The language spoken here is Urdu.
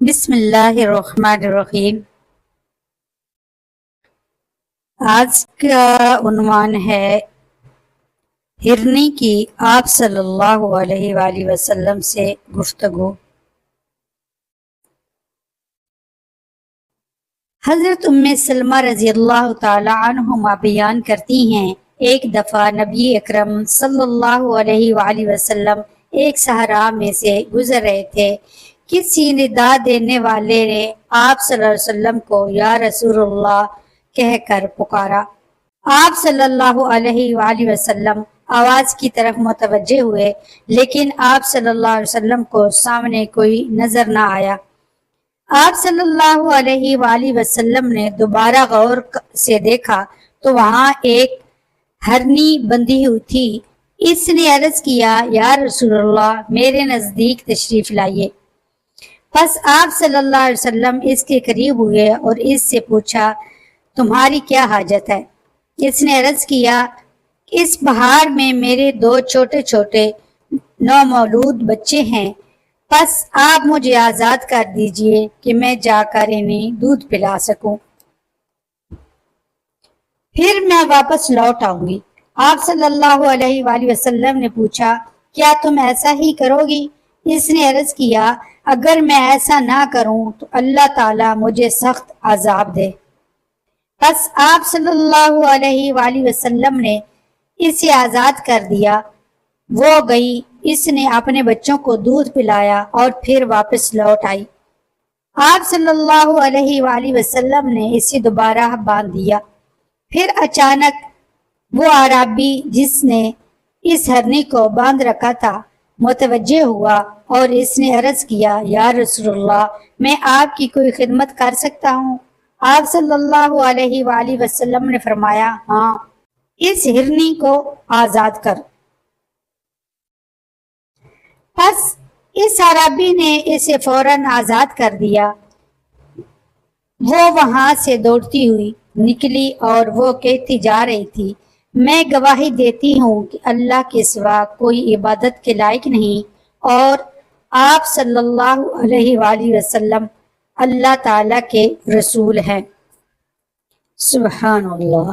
بسم اللہ الرحمن الرحیم۔ آج کا عنوان ہے ہرنی کی آپ صلی اللہ علیہ وآلہ وسلم سے گفتگو۔ حضرت سلمہ رضی اللہ تعالی عنہما بیان کرتی ہیں، ایک دفعہ نبی اکرم صلی اللہ علیہ وآلہ وسلم ایک صحرا میں سے گزر رہے تھے۔ کسی ندا دینے والے نے آپ صلی اللہ علیہ وسلم کو یا رسول اللہ کہہ کر پکارا۔ آپ صلی اللہ علیہ وآلہ وسلم آواز کی طرف متوجہ ہوئے، لیکن آپ صلی اللہ علیہ وسلم کو سامنے کوئی نظر نہ آیا۔ آپ صلی اللہ علیہ وآلہ وسلم نے دوبارہ غور سے دیکھا تو وہاں ایک ہرنی بندھی ہوئی تھی۔ اس نے عرض کیا، یا رسول اللہ میرے نزدیک تشریف لائیے۔ پس آپ صلی اللہ علیہ وسلم اس کے قریب ہوئے اور اس سے پوچھا، تمہاری کیا حاجت ہے؟ اس نے عرض کیا، اس پہاڑ میں میرے 2 چھوٹے چھوٹے نومولود بچے ہیں، پس آپ مجھے آزاد کر دیجئے کہ میں جا کر انہیں دودھ پلا سکوں، پھر میں واپس لوٹ آؤں گی۔ آپ صلی اللہ علیہ وآلہ وسلم نے پوچھا، کیا تم ایسا ہی کرو گی؟ اس نے عرض کیا، اگر میں ایسا نہ کروں تو اللہ تعالیٰ مجھے سخت عذاب دے۔ پس آپ صلی اللہ علیہ وآلہ وسلم نے اسے آزاد کر دیا۔ وہ گئی، اس نے اپنے بچوں کو دودھ پلایا اور پھر واپس لوٹ آئی۔ آپ صلی اللہ علیہ وآلہ وسلم نے اسے دوبارہ باندھ دیا۔ پھر اچانک وہ اعرابی جس نے اس ہرنی کو باندھ رکھا تھا متوجہ ہوا اور اس نے عرض کیا، یا رسول اللہ میں آپ کی کوئی خدمت کر سکتا ہوں؟ آپ صلی اللہ علیہ وآلہ وسلم نے فرمایا، ہاں، اس ہرنی کو آزاد کر۔ پس اس اعرابی نے اسے فوراً آزاد کر دیا۔ وہ وہاں سے دوڑتی ہوئی نکلی اور وہ کہتی جا رہی تھی، میں گواہی دیتی ہوں کہ اللہ کے سوا کوئی عبادت کے لائق نہیں، اور آپ صلی اللہ علیہ وآلہ وسلم اللہ تعالیٰ کے رسول ہیں۔ سبحان اللہ۔